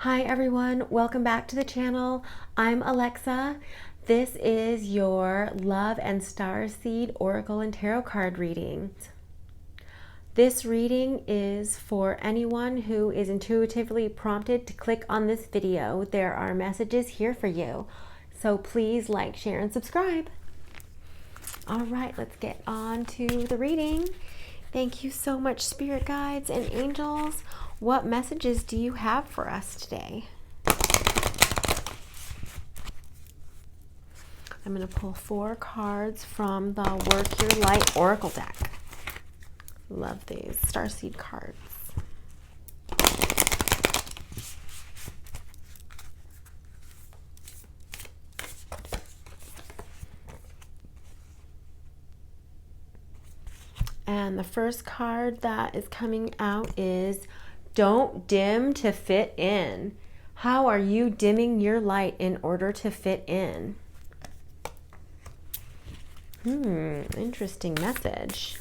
Hi everyone, welcome back to the channel. I'm Alexa. This is your Love and Starseed Oracle and Tarot card reading. This reading is for anyone who is intuitively prompted to click on this video. There are messages here for you, so please like, share, and subscribe. All right, let's get on to the reading. Thank you so much, spirit guides and angels. What messages do you have for us today? I'm going to pull 4 cards from the Work Your Light Oracle deck. Love these Starseed cards. And the first card that is coming out is Don't dim to fit in. How are you dimming your light in order to fit in? Interesting message.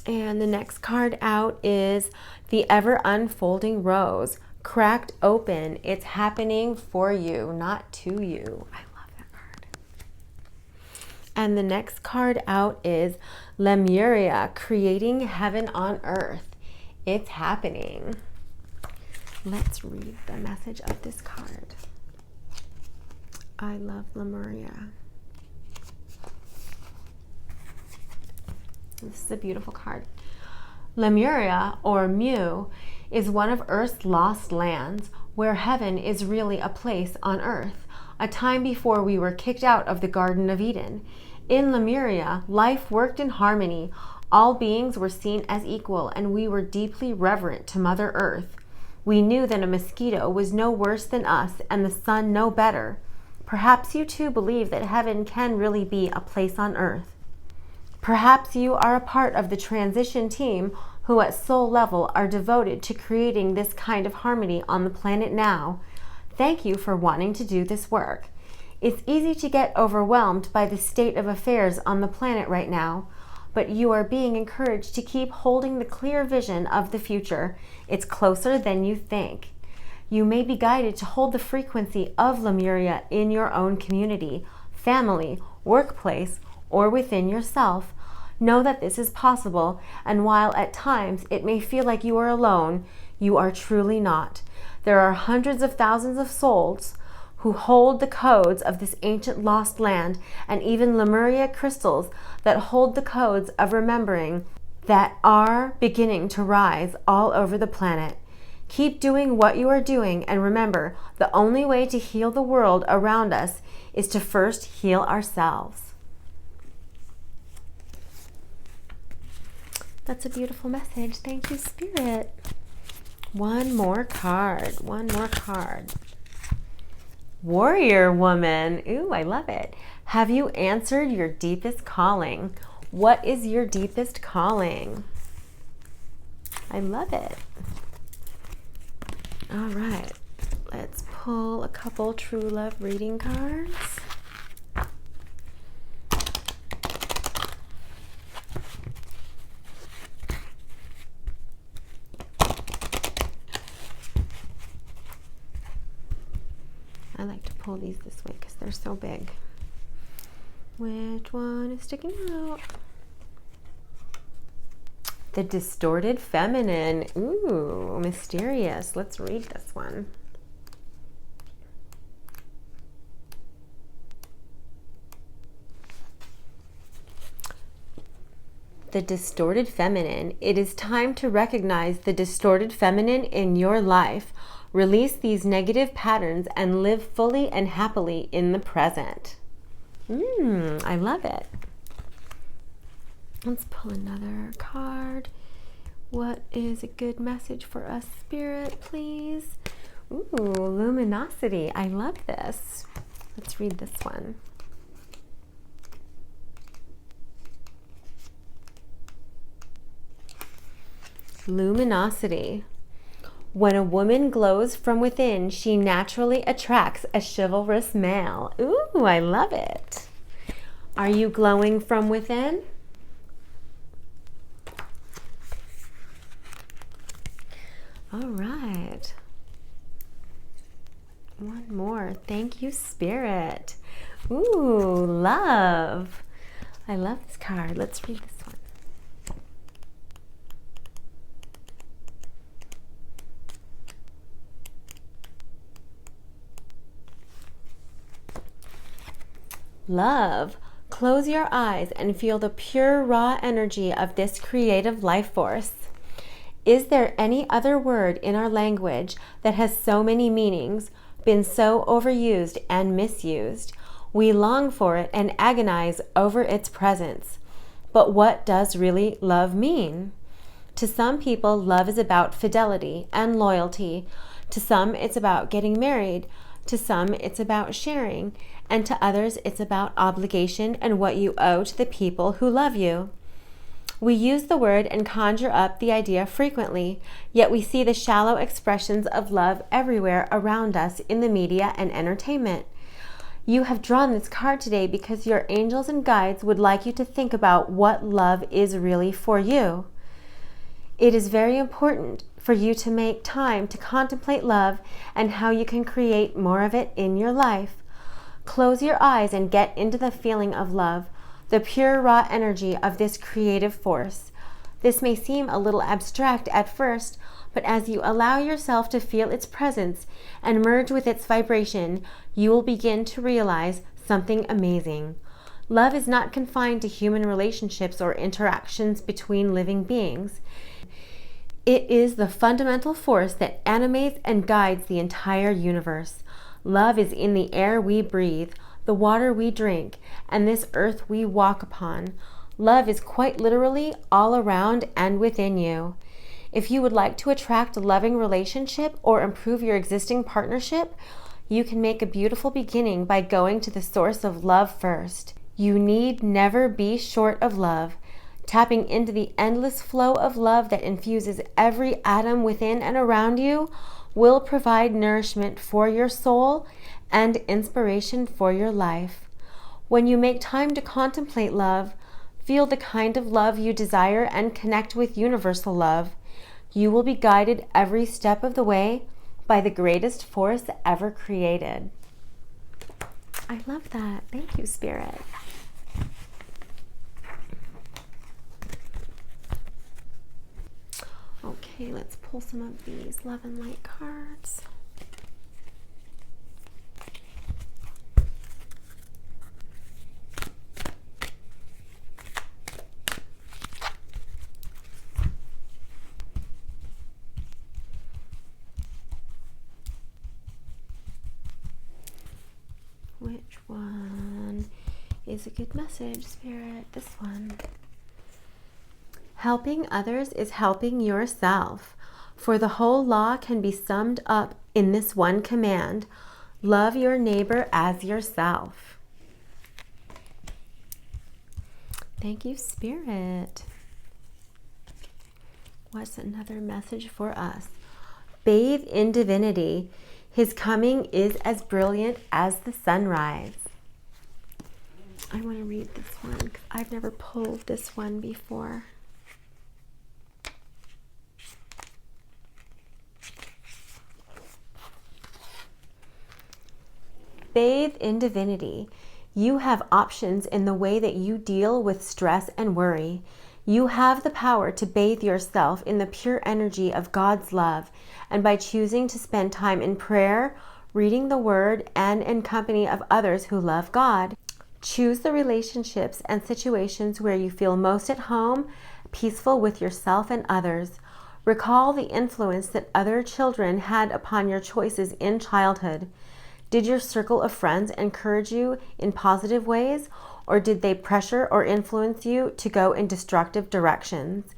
And the next card out is The Ever Unfolding Rose. Cracked open. It's happening for you, not to you. I love that card. And the next card out is Lemuria, creating heaven on earth. It's happening. Let's read the message of this card. I love Lemuria. This is a beautiful card. Lemuria, or Mu, is one of Earth's lost lands, where heaven is really a place on Earth, a time before we were kicked out of the Garden of Eden. In Lemuria, life worked in harmony. All beings were seen as equal, and we were deeply reverent to Mother Earth. We knew that a mosquito was no worse than us, and the sun no better. Perhaps you too believe that heaven can really be a place on Earth. Perhaps you are a part of the transition team who at soul level are devoted to creating this kind of harmony on the planet now. Thank you for wanting to do this work. It's easy to get overwhelmed by the state of affairs on the planet right now, but you are being encouraged to keep holding the clear vision of the future. It's closer than you think. You may be guided to hold the frequency of Lemuria in your own community, family, workplace, or within yourself. Know that this is possible, and while at times it may feel like you are alone, you are truly not. There are hundreds of thousands of souls who hold the codes of this ancient lost land, and even Lemuria crystals that hold the codes of remembering that are beginning to rise all over the planet. Keep doing what you are doing, and remember, the only way to heal the world around us is to first heal ourselves. That's a beautiful message. Thank you, Spirit. One more card. Warrior woman. Ooh, I love it. Have you answered your deepest calling? What is your deepest calling? I love it. All right. Let's pull a couple true love reading cards. I like to pull these this way because they're so big. Which one is sticking out? The Distorted Feminine. Ooh, mysterious. Let's read this one. The Distorted Feminine. It is time to recognize the distorted feminine in your life. Release these negative patterns and live fully and happily in the present. I love it. Let's pull another card. What is a good message for us, Spirit, please? Ooh, luminosity. I love this. Let's read this one. Luminosity. When a woman glows from within, she naturally attracts a chivalrous male. Ooh, I love it. Are you glowing from within? All right. One more. Thank you, Spirit. Ooh, love. I love this card. Let's read this one. Love. Close your eyes and feel the pure, raw energy of this creative life force. Is there any other word in our language that has so many meanings, been so overused and misused? We long for it and agonize over its presence. But what does really love mean? To some people, love is about fidelity and loyalty. To some, it's about getting married. To some, it's about sharing. And to others, it's about obligation and what you owe to the people who love you. We use the word and conjure up the idea frequently, yet we see the shallow expressions of love everywhere around us in the media and entertainment. You have drawn this card today because your angels and guides would like you to think about what love is really for you. It is very important for you to make time to contemplate love and how you can create more of it in your life. Close your eyes and get into the feeling of love, the pure raw energy of this creative force. This may seem a little abstract at first, but as you allow yourself to feel its presence and merge with its vibration, you will begin to realize something amazing. Love is not confined to human relationships or interactions between living beings. It is the fundamental force that animates and guides the entire universe. Love is in the air we breathe, the water we drink, and this earth we walk upon. Love is quite literally all around and within you. If you would like to attract a loving relationship or improve your existing partnership, you can make a beautiful beginning by going to the source of love first. You need never be short of love. Tapping into the endless flow of love that infuses every atom within and around you will provide nourishment for your soul and inspiration for your life. When you make time to contemplate love, feel the kind of love you desire and connect with universal love, you will be guided every step of the way by the greatest force ever created. I love that. Thank you, Spirit. Okay, let's pull some of these love and light cards. Which one is a good message, Spirit? This one. Helping others is helping yourself, for the whole law can be summed up in this one command: love your neighbor as yourself. Thank you, Spirit. What's another message for us? Bathe in divinity. His coming is as brilliant as the sunrise. I want to read this one because I've never pulled this one before. Bathe in divinity. You have options in the way that you deal with stress and worry. You have the power to bathe yourself in the pure energy of God's love, and by choosing to spend time in prayer, reading the Word, and in company of others who love God. Choose the relationships and situations where you feel most at home, peaceful with yourself and others. Recall the influence that other children had upon your choices in childhood. Did your circle of friends encourage you in positive ways, or did they pressure or influence you to go in destructive directions?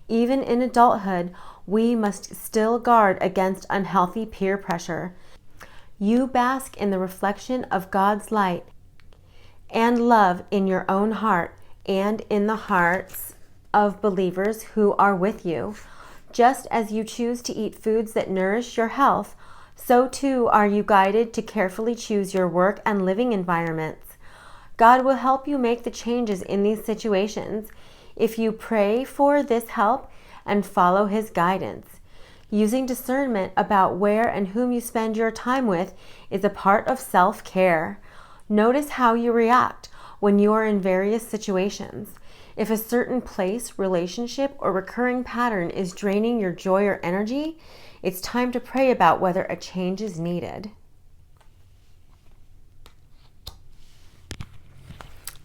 Even in adulthood, we must still guard against unhealthy peer pressure. You bask in the reflection of God's light and love in your own heart and in the hearts of believers who are with you. Just as you choose to eat foods that nourish your health, so too are you guided to carefully choose your work and living environments. God will help you make the changes in these situations if you pray for this help and follow His guidance. Using discernment about where and whom you spend your time with is a part of self-care. Notice how you react when you are in various situations. If a certain place, relationship, or recurring pattern is draining your joy or energy, it's time to pray about whether a change is needed.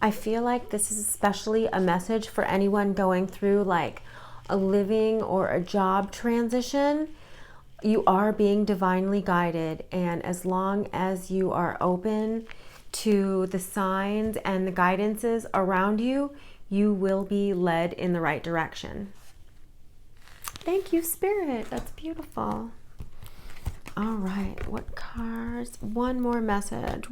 I feel like this is especially a message for anyone going through like a living or a job transition. You are being divinely guided, and as long as you are open to the signs and the guidances around you, you will be led in the right direction. Thank you, Spirit. That's beautiful. All right, what cards? One more message.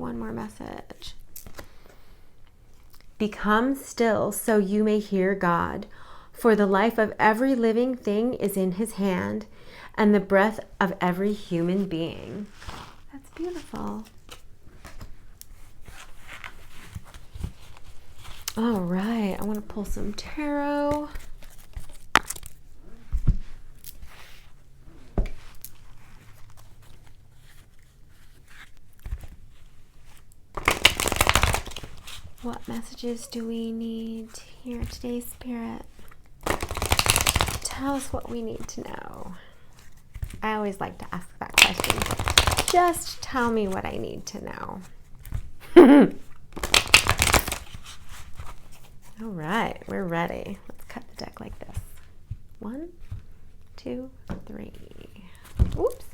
Become still so you may hear God. For the life of every living thing is in his hand, and the breath of every human being. That's beautiful. All right, I want to pull some tarot. What messages do we need to hear today, Spirit? Tell us what we need to know. I always like to ask that question. Just tell me what I need to know. All right, we're ready. Let's cut the deck like this. 1, 2, 3. Oops.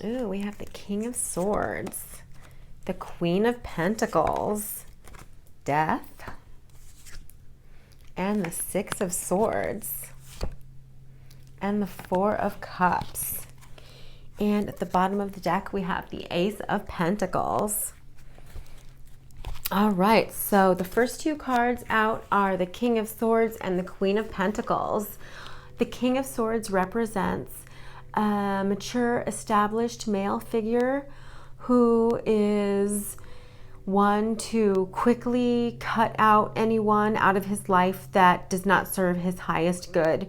Ooh, we have the King of Swords, the Queen of Pentacles, Death, and the Six of Swords, and the Four of Cups. And at the bottom of the deck, we have the Ace of Pentacles. All right, so the first two cards out are the King of Swords and the Queen of Pentacles. The King of Swords represents a mature, established male figure who is one to quickly cut out anyone out of his life that does not serve his highest good.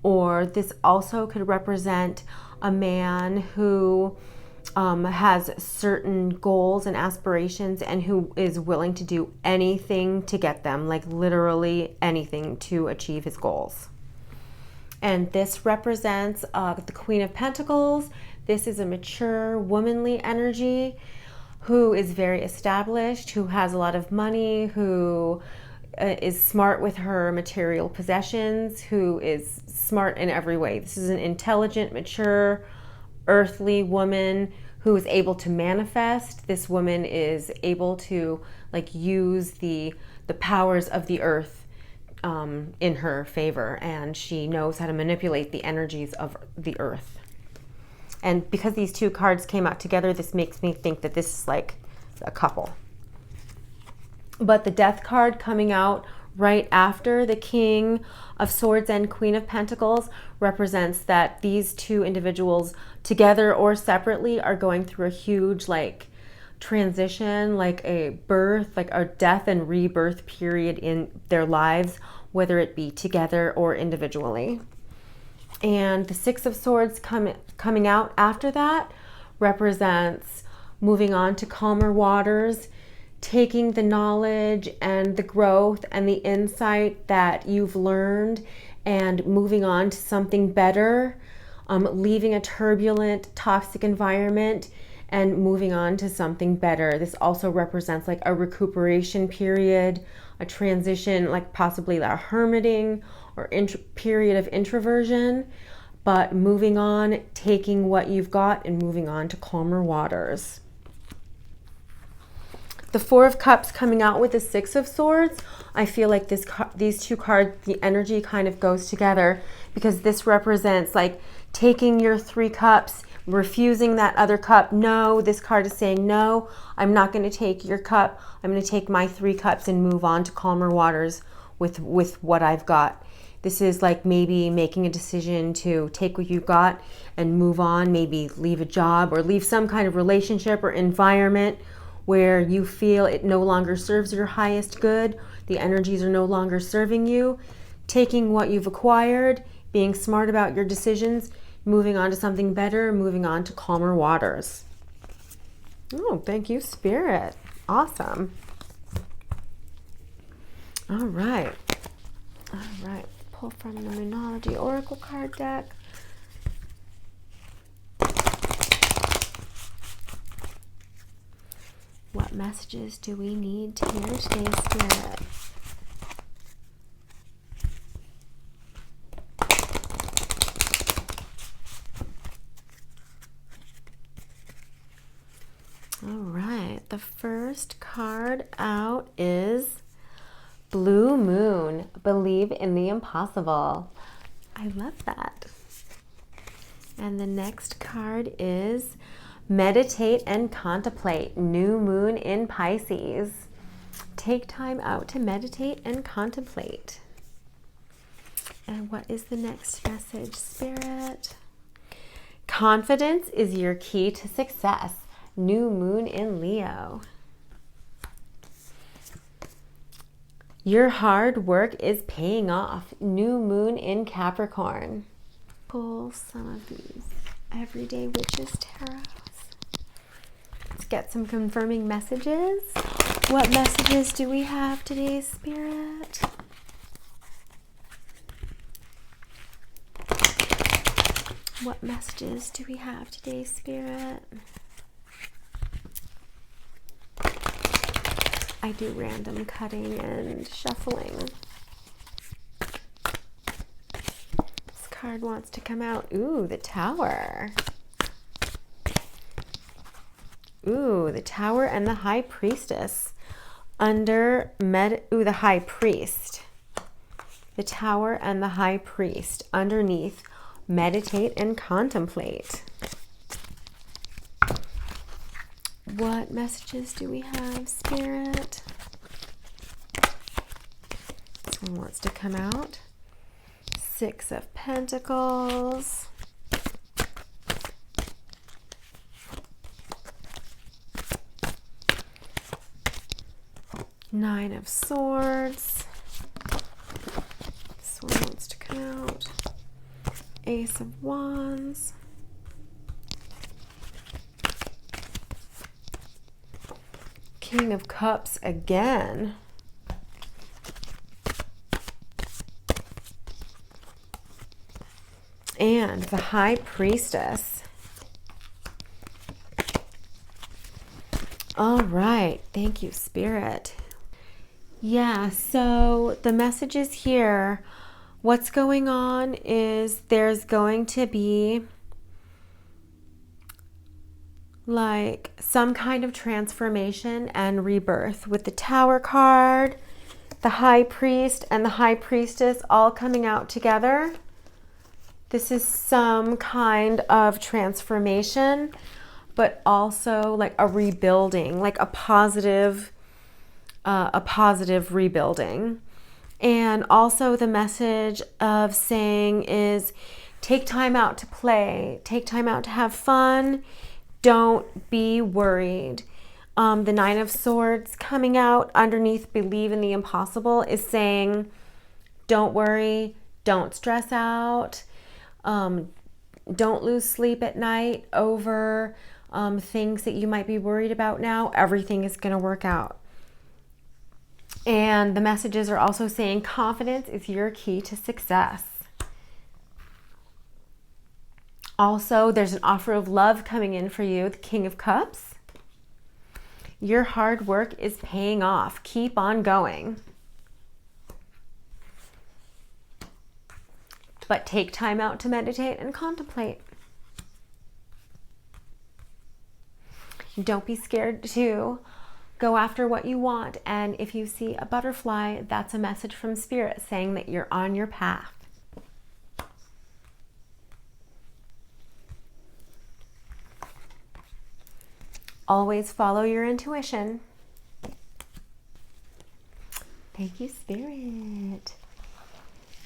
Or this also could represent a man who has certain goals and aspirations and who is willing to do anything to get them, like literally anything to achieve his goals. And this represents the Queen of Pentacles. This is a mature, womanly energy who is very established, who has a lot of money, who is smart with her material possessions, who is smart in every way. This is an intelligent, mature, earthly woman who is able to manifest. This woman is able to like use the powers of the earth in her favor, and she knows how to manipulate the energies of the earth. And because these two cards came out together, this makes me think that this is like a couple. But the Death card coming out right after the King of Swords and Queen of Pentacles represents that these two individuals, together or separately, are going through a huge like transition, like a birth, like a death and rebirth period in their lives, whether it be together or individually. And the Six of Swords coming out after that represents moving on to calmer waters, taking the knowledge and the growth and the insight that you've learned and moving on to something better, leaving a turbulent, toxic environment and moving on to something better. This also represents like a recuperation period, a transition, like possibly a hermiting or period of introversion, but moving on, taking what you've got and moving on to calmer waters. The Four of Cups coming out with the Six of Swords, I feel like these two cards, the energy kind of goes together, because this represents like taking your 3 cups, refusing that other cup. No, this card is saying, no, I'm not going to take your cup. I'm going to take my 3 cups and move on to calmer waters with what I've got. This is like maybe making a decision to take what you got and move on, maybe leave a job or leave some kind of relationship or environment where you feel it no longer serves your highest good, the energies are no longer serving you, taking what you've acquired, being smart about your decisions, moving on to something better, moving on to calmer waters. Oh, thank you, Spirit. Awesome. All right. All right. Pull from the Moonology Oracle card deck. What messages do we need to hear today, Spirit? All right, the first card out is Blue Moon, Believe in the Impossible. I love that. And the next card is Meditate and Contemplate, New Moon in Pisces. Take time out to meditate and contemplate. And what is the next message, Spirit? Confidence is your key to success. New Moon in Leo. Your hard work is paying off. New Moon in Capricorn. Pull some of these Everyday Witches tarots. Let's get some confirming messages. What messages do we have today, Spirit? What messages do we have today, Spirit? I do random cutting and shuffling. This card wants to come out. Ooh, the Tower. Ooh, the Tower and the High Priestess. The High Priest. The Tower and the High Priest. Underneath, meditate and contemplate. What messages do we have, Spirit? This one wants to come out. Six of Pentacles. Nine of Swords. This one wants to come out. Ace of Wands. King of Cups again. And the High Priestess. All right. Thank you, Spirit. Yeah, so the messages here, what's going on is there's going to be like some kind of transformation and rebirth with the Tower card, the High Priest, and the High Priestess all coming out together. This is some kind of transformation, but also like a rebuilding, like a positive rebuilding. And also the message of saying is take time out to play, take time out to have fun. Don't be worried. The Nine of Swords coming out underneath Believe in the Impossible is saying, don't worry, don't stress out, don't lose sleep at night over things that you might be worried about now. Everything is going to work out. And the messages are also saying confidence is your key to success. Also, there's an offer of love coming in for you, the King of Cups. Your hard work is paying off. Keep on going. But take time out to meditate and contemplate. Don't be scared to go after what you want. And if you see a butterfly, that's a message from Spirit saying that you're on your path. Always follow your intuition. Thank you, Spirit.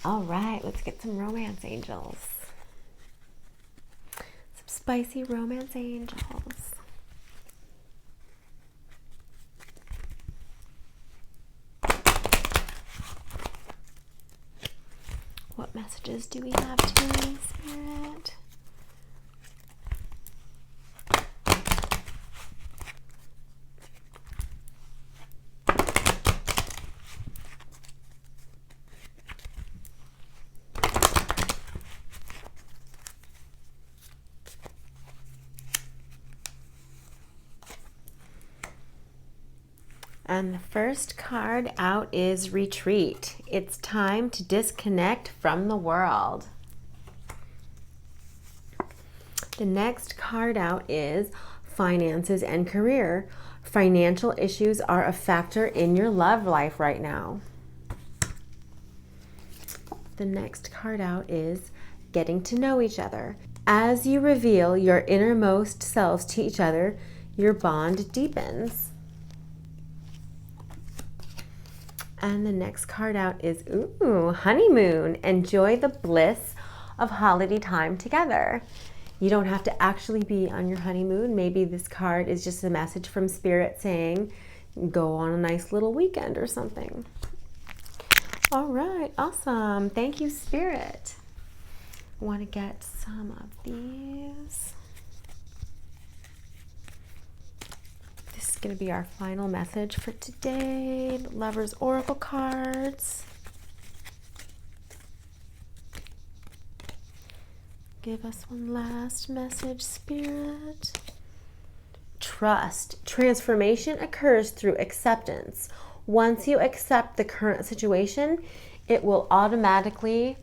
All right, let's get some romance angels. Some spicy romance angels. What messages do we have today, Spirit? And the first card out is retreat. It's time to disconnect from the world. The next card out is finances and career. Financial issues are a factor in your love life right now. The next card out is getting to know each other. As you reveal your innermost selves to each other, your bond deepens. And the next card out is, ooh, honeymoon. Enjoy the bliss of holiday time together. You don't have to actually be on your honeymoon. Maybe this card is just a message from Spirit saying, go on a nice little weekend or something. All right, awesome. Thank you, Spirit. I want to get some of these. This is going to be our final message for today. The Lover's Oracle cards. Give us one last message, Spirit. Trust. Transformation occurs through acceptance. Once you accept the current situation, it will automatically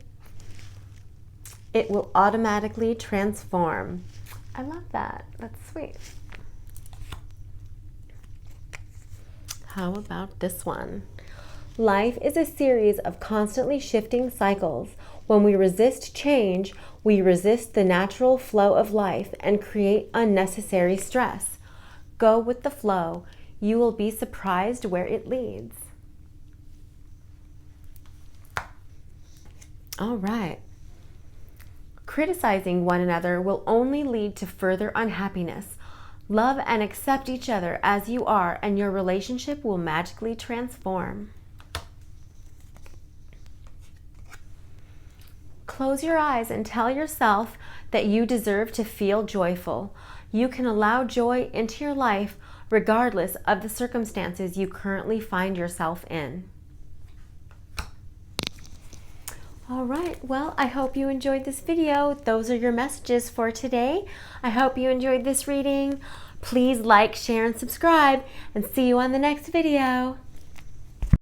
transform. I love that. That's sweet. How about this one? Life is a series of constantly shifting cycles. When we resist change, we resist the natural flow of life and create unnecessary stress. Go with the flow. You will be surprised where it leads. All right. Criticizing one another will only lead to further unhappiness. Love and accept each other as you are, and your relationship will magically transform. Close your eyes and tell yourself that you deserve to feel joyful. You can allow joy into your life regardless of the circumstances you currently find yourself in. All right, well, I hope you enjoyed this video. Those are your messages for today. I hope you enjoyed this reading. Please like, share, and subscribe, and see you on the next video.